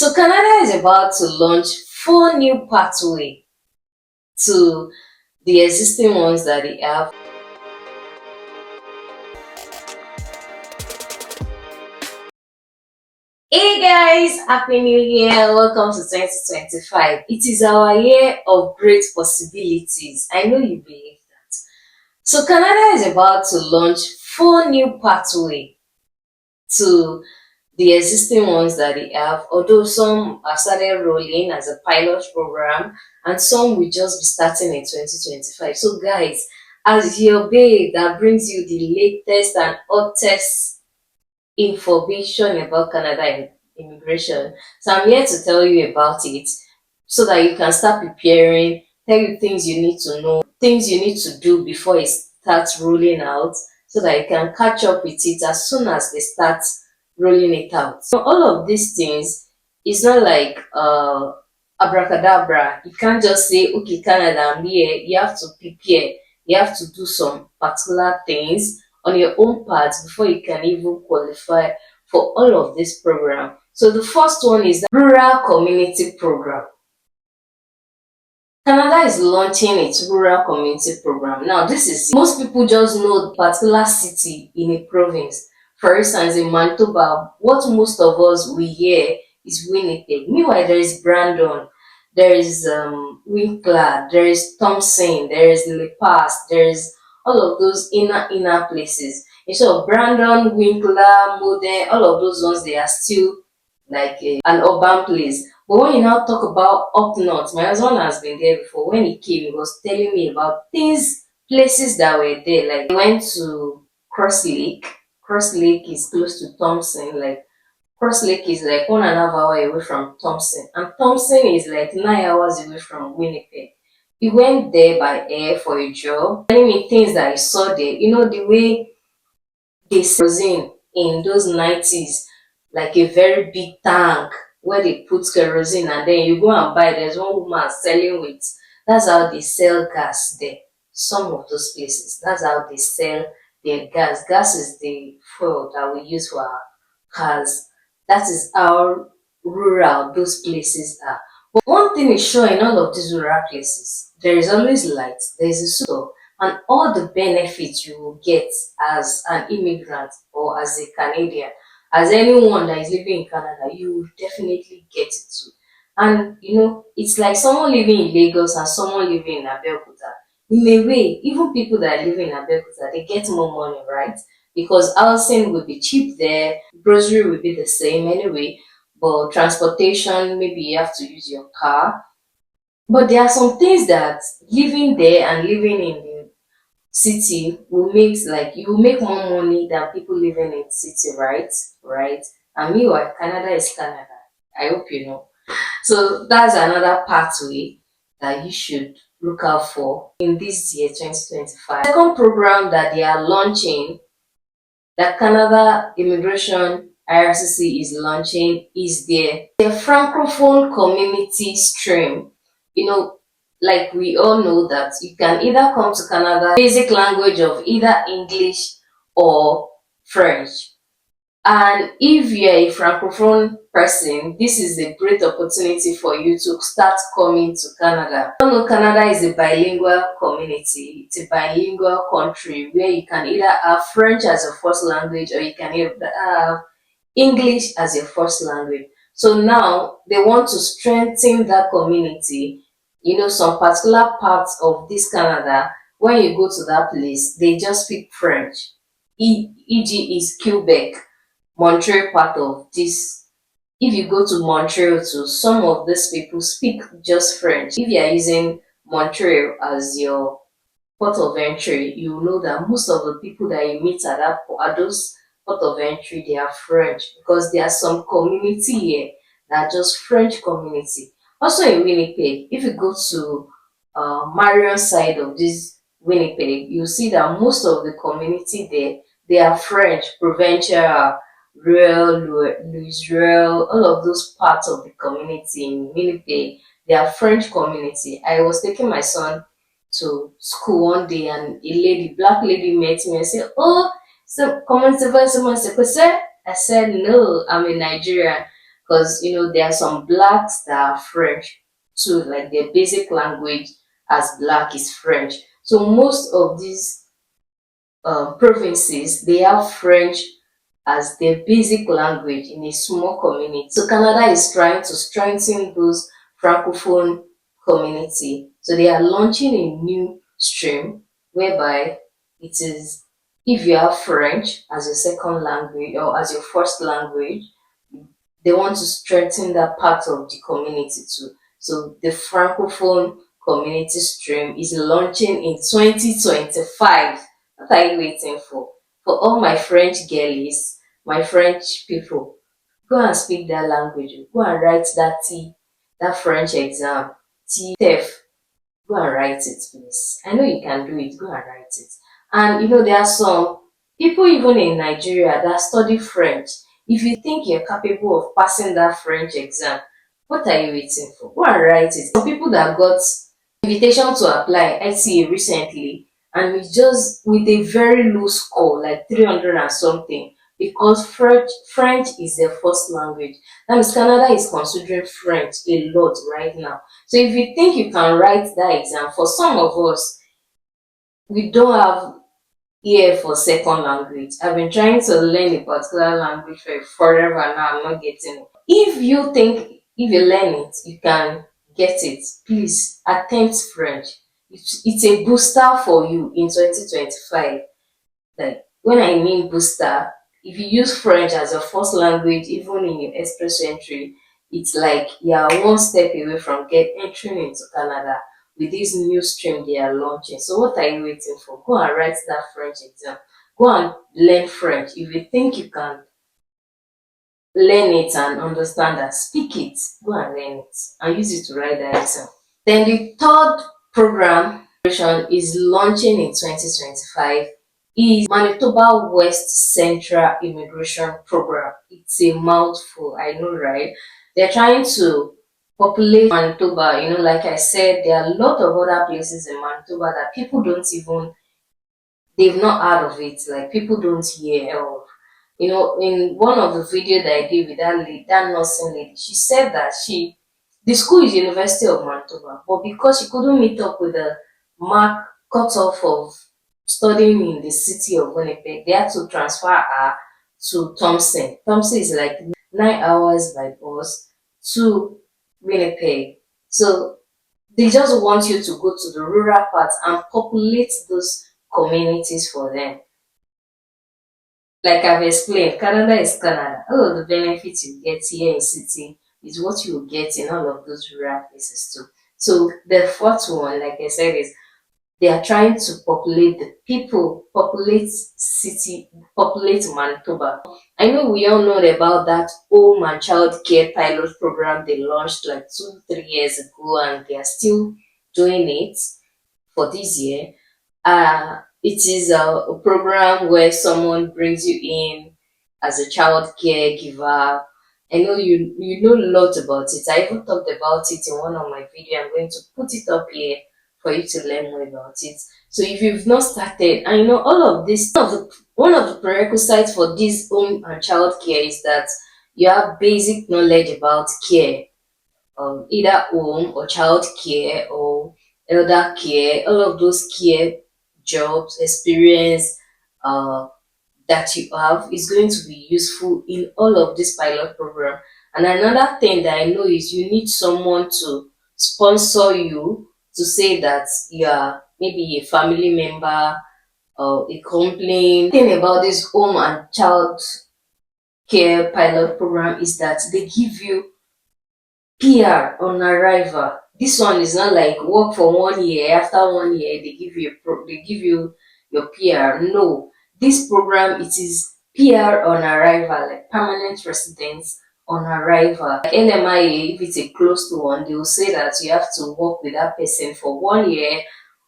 So Canada is about to launch four new pathways to the existing ones that they have. Hey guys, Happy New Year! Welcome to 2025. It is our year of great possibilities. I know you believe that. So Canada is about to launch four new pathways to the existing ones that they have, although some have started rolling as a pilot program and some will just be starting in 2025. So guys, as your babe that brings you the latest and hottest information about Canada immigration. So I'm here to tell you about it so that you can start preparing, tell you things you need to know, things you need to do before it starts rolling out so that you can catch up with it as soon as they start rolling it out. So all of these things is not like abracadabra. You can't just say, okay, Canada, I'm here. You have to prepare. You have to do some particular things on your own part before you can even qualify for all of this program. So the first one is the Rural Community Program. Canada is launching its Rural Community Program. Now, this is most people just know the particular city in a province. For instance, in Manitoba, what most of us we hear is Winnipeg. Meanwhile, there is Brandon, there is Winkler, there is Thompson, there is Le Pas, there is all of those inner places. Instead of Brandon, Winkler, Moden, all of those ones, they are still like an urban place. But when you now talk about up north, my husband has been there before. When he came, he was telling me about things, places that were there. Like he went to Cross Lake. Cross Lake is close to Thompson. Like Cross Lake is like 1.5 hour away from Thompson, and Thompson is like 9 hours away from Winnipeg. He went there by air for a job, telling me things that I saw there. You know the way they sell kerosene in those 90s, like a very big tank where they put kerosene and then you go and buy. There's one woman selling with. That's how they sell gas there. Some of those places, that's how they sell their gas. Gas is the fuel that we use for our cars. That is how rural those places are. But one thing is sure in all of these rural places, there is always light, there is a store, and all the benefits you will get as an immigrant or as a Canadian, as anyone that is living in Canada, you will definitely get it too. And you know, it's like someone living in Lagos and someone living in Abeokuta. In a way, even people that are living in Abeokuta, they get more money, right? Because housing will be cheap there, grocery will be the same anyway, but transportation, maybe you have to use your car. But there are some things that living there and living in the city will make, like you will make more money than people living in city, right? Right? And meanwhile, Canada is Canada. I hope you know. So that's another pathway that you should look out for in this year 2025. Second program that they are launching, that Canada Immigration IRCC is launching, is the francophone community stream. You know, like we all know that you can either come to Canada basic language of either English or French. And if you're a francophone person, this is a great opportunity for you to start coming to Canada. You know, Canada is a bilingual community. It's a bilingual country where you can either have French as your first language or you can either have English as your first language. So now they want to strengthen that community. You know, some particular parts of this Canada, when you go to that place, they just speak French. E.g. is Quebec, Montreal part of this. If you go to Montreal too, some of these people speak just French. If you are using Montreal as your port of entry, you will know that most of the people that you meet at those port of entry, they are French because there are some community here that are just French community. Also in Winnipeg, if you go to Marion side of this Winnipeg, you see that most of the community there, they are French, provincial, Real, Louis Real, all of those parts of the community in Winnipeg, they are French community. I was taking my son to school one day and a lady, black lady met me and said, "Oh, so comment someone say, I said, no, I'm a Nigerian. because there are some blacks that are French too, like their basic language as black is French. So most of these provinces, they have French as their basic language in a small community. So Canada is trying to strengthen those francophone community. So they are launching a new stream whereby it is, if you have French as your second language or as your first language, they want to strengthen that part of the community too. So the francophone community stream is launching in 2025. What are you waiting for? For all my French girlies, my French people, go and speak that language. Go and write that French exam. TEF. Go and write it, please. I know you can do it. Go and write it. And there are some people even in Nigeria that study French. If you think you're capable of passing that French exam, what are you waiting for? Go and write it. Some people that got invitation to apply ICA recently, and it's just with a very low score, like 300 and something, because French is their first language. That means Canada is considering French a lot right now. So if you think you can write that exam, for some of us, we don't have ear for second language. I've been trying to learn a particular language for forever now. I'm not getting it. If you think if you learn it, you can get it, please attempt French. It's a booster for you in 2025. Like when I mean booster, if you use French as your first language, even in your express entry, it's like you're one step away from entering into Canada with this new stream they are launching. So what are you waiting for? Go and write that French exam. Go and learn French. If you think you can learn it and understand that, speak it. Go and learn it and use it to write that exam. Then the third program is launching in 2025 is Manitoba West Central Immigration Program. It's a mouthful, I know, right? They're trying to populate Manitoba. Like I said, there are a lot of other places in Manitoba that people don't even, they've not heard of it. Like people don't hear of. In one of the video that I did with that nursing lady, she said that the school is University of Manitoba, but because she couldn't meet up with the mark cutoff of studying in the city of Winnipeg, they had to transfer her to Thompson. Thompson is like 9 hours by bus to Winnipeg. So they just want you to go to the rural parts and populate those communities for them. Like I've explained, Canada is Canada. All of the benefits you get here in city is what you will get in all of those rural places too. So the fourth one, like I said, is they are trying to populate the people, populate Manitoba. I know we all know about that home and child care pilot program they launched like 2, 3 years ago, and they are still doing it for this year. It is a program where someone brings you in as a child caregiver. I know you know a lot about it. I even talked about it in one of my videos. I'm going to put it up here for you to learn more about it. So if you've not started, and all of this, one of the prerequisites for this home and child care is that you have basic knowledge about care, either home or child care or elder care, all of those care jobs, experience that you have is going to be useful in all of this pilot program. And another thing that I know is you need someone to sponsor you to say that you are maybe a family member or a complaint. The thing about this home and child care pilot program is that they give you PR on arrival. This one is not like work for 1 year. After 1 year, they give you your PR. No, this program, it is PR on arrival, like permanent residence on arrival. Like NMIA, if it's a close to one, they will say that you have to work with that person for 1 year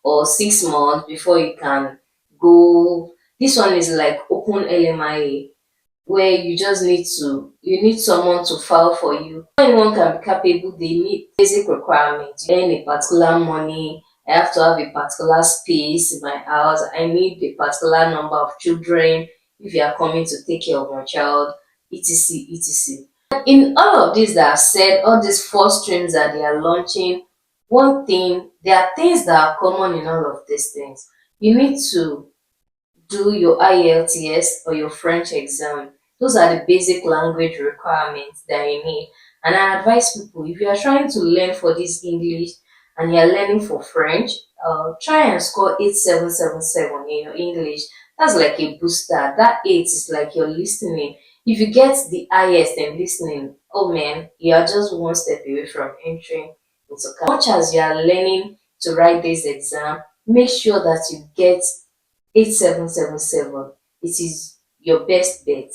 or 6 months before you can go. This one is like open LMIA, where you need someone to file for you. Anyone can be capable, they need basic requirements. You earn a particular money, I have to have a particular space in my house, I need a particular number of children if you are coming to take care of my child, etc. etc. In all of this that I've said, all these four streams that they are launching, one thing, there are things that are common in all of these things. You need to do your IELTS or your French exam. Those are the basic language requirements that you need. And I advise people, if you are trying to learn for this English and you're learning for French, try and score 8777 in your English. That's like a booster. That 8 is like your listening. If you get the highest in listening, oh man, you are just one step away from entering into As much as you are learning to write this exam, make sure that you get 8777. It is your best bet.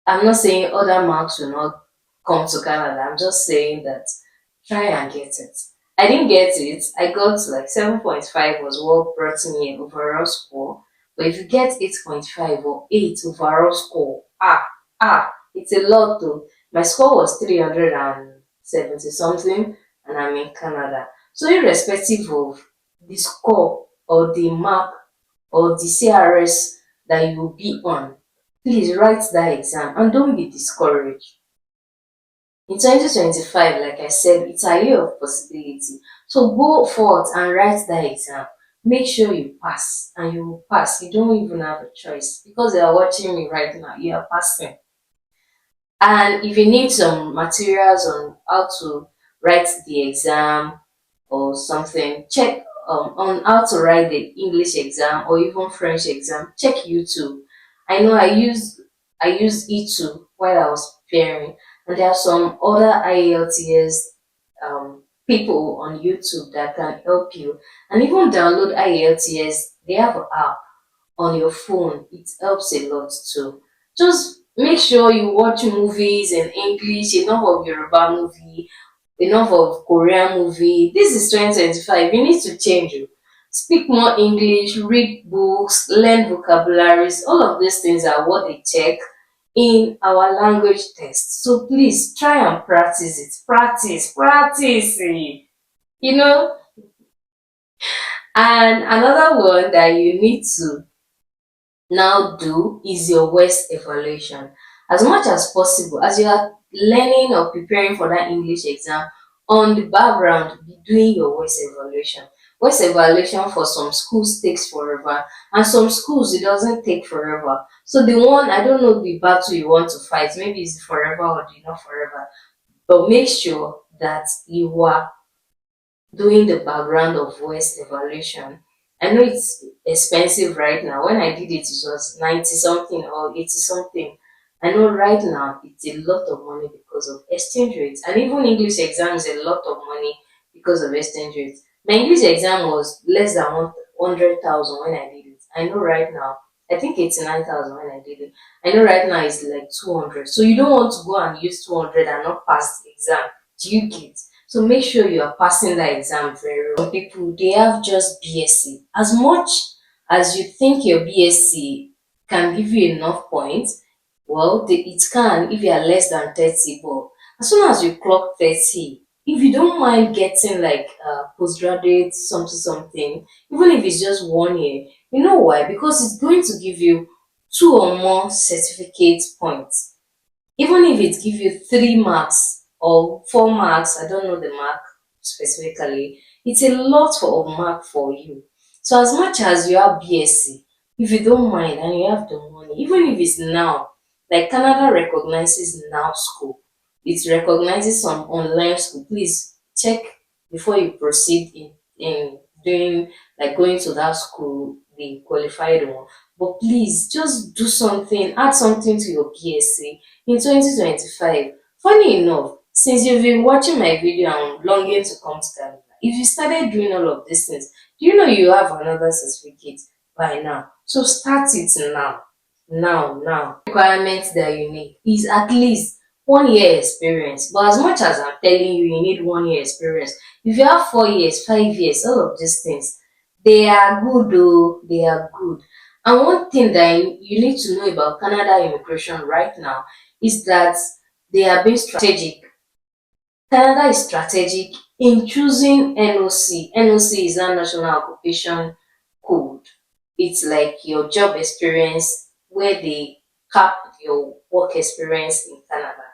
I'm not saying other marks will not come to Canada. I'm just saying that try and get it. I didn't get it. I got like 7.5 was what brought me an overall score. But if you get 8.5 or 8 overall score, it's a lot though. My score was 370 something and I'm in Canada. So irrespective of the score or the mark or the CRS that you will be on, please write that exam and don't be discouraged. In 2025, like I said, it's a year of possibility. So go forth and write that exam. Make sure you pass and you will pass. You don't even have a choice because they are watching me right now. You are passing. And if you need some materials on how to write the exam or something, check on how to write the English exam or even French exam. Check YouTube. I know I used E2 while I was preparing, and there are some other IELTS people on YouTube that can help you. And even download IELTS. They have an app on your phone. It helps a lot too. Just make sure you watch movies in English, enough of Yoruba movie, enough of Korean movie. This is 2025. You need to change it. Speak more English, read books, learn vocabularies. All of these things are what they check in our language test. So please try and practice it. Practice. You know, and another one that you need to now do is your West evaluation. As much as possible, as you are learning or preparing for that English exam, on the background, be doing your West evaluation. West evaluation for some schools takes forever, and some schools it doesn't take forever. So the one, I don't know the battle you want to fight, maybe it's forever or the not forever, but make sure that you are doing the background of voice evaluation. I know it's expensive right now. When I did it, it was 90 something or 80 something. I know right now it's a lot of money because of exchange rates. And even English exam is a lot of money because of exchange rates. My English exam was less than 100,000 when I did it. I know right now, I think 89,000 when I did it. I know right now it's like 200. So you don't want to go and use 200 and not pass the exam. Do you get? So make sure you are passing that exam very well. Some people they have just BSc. As much as you think your BSc can give you enough points, well, it can if you are less than 30. But as soon as you clock 30, if you don't mind getting like postgraduate something, even if it's just 1 year, you know why? Because it's going to give you two or more certificate points. Even if it give you 3 marks or 4 marks, I don't know the mark specifically, it's a lot of mark for you. So as much as you have BSc, if you don't mind and you have the money, even if it's now, like Canada recognizes now school, it recognizes some online school. Please check before you proceed in doing like going to that school, the qualified one. But please just do something, add something to your BSc in 2025. Funny enough, since you've been watching my video and longing to come to Canada, if you started doing all of these things, do you know you have another certificate by now? So start it now. Now. Requirements that you need is at least 1 year experience. But as much as I'm telling you, you need 1 year experience. If you have 4 years, 5 years, all of these things, they are good though. They are good. And one thing that you need to know about Canada immigration right now is that they are being strategic. Canada is strategic in choosing NOC. NOC is our National Occupation Code. It's like your job experience where they cap your work experience in Canada.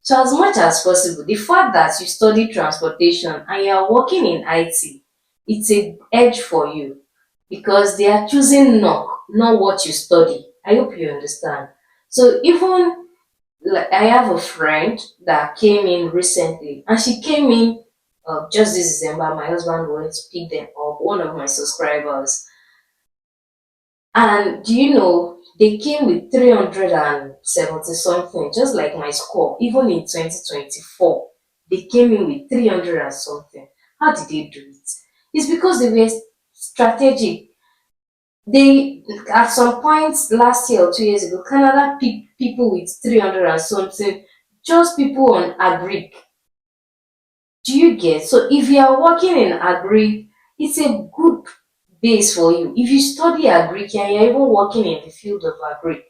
So as much as possible, the fact that you study transportation and you are working in IT, it's a edge for you because they are choosing not what you study. I hope you understand. So even like I have a friend that came in recently, and she came in just this December. My husband went to pick them up, one of my subscribers, and do you know they came with 370 something, just like my score. Even in 2024, they came in with 300 and something. How did they do it? It's because they were strategic. They at some point last year or 2 years ago, Canada picked people with 300 and something, just people on agri. Do you get? So if you are working in agri, it's a good base for you. If you study agri and you're even working in the field of agri,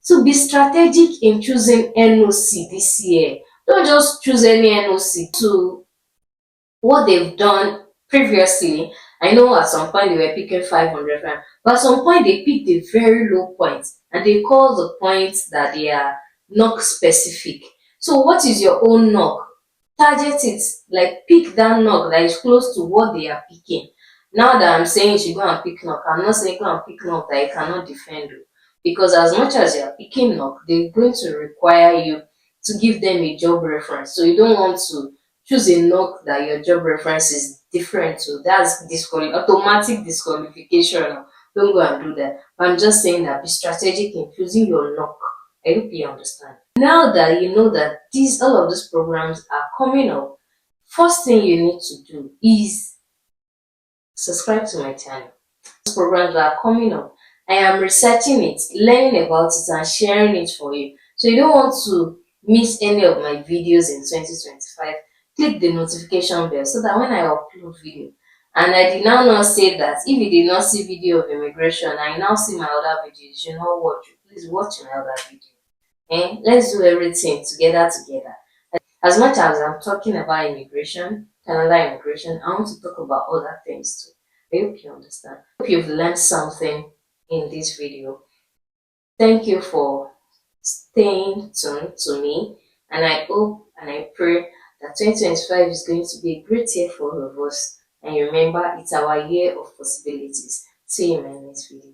so be strategic in choosing NOC this year. Don't just choose any NOC to what they've done previously. I know at some point they were picking 500 francs, but at some point they picked a very low point and they call the points that they are knock specific. So what is your own knock? Target it, like pick that knock that is close to what they are picking. Now that I'm saying you should go and pick knock, I'm not saying go and pick knock that you cannot defend you. Because as much as you are picking knock, they're going to require you to give them a job reference. So you don't want to choose a knock that your job reference is different to. That's automatic disqualification. Don't go and do that. But I'm just saying that be strategic in choosing your knock. I hope you understand. Now that you know that all of these programs are coming up, first thing you need to do is subscribe to my channel. These programs that are coming up, I am researching it, learning about it, and sharing it for you. So you don't want to miss any of my videos in 2025. Click the notification bell so that when I upload video, and I did now not say that if you did not see video of immigration and you now see my other videos, you should not watch it. Please watch my other video. Let's do everything together. As much as I'm talking about immigration, Canada immigration, I want to talk about other things too. I hope you understand. I hope you've learned something in this video. Thank you for staying tuned to me, and I hope and I pray that 2025 is going to be a great year for all of us. And remember, it's our year of possibilities. See you in my next video.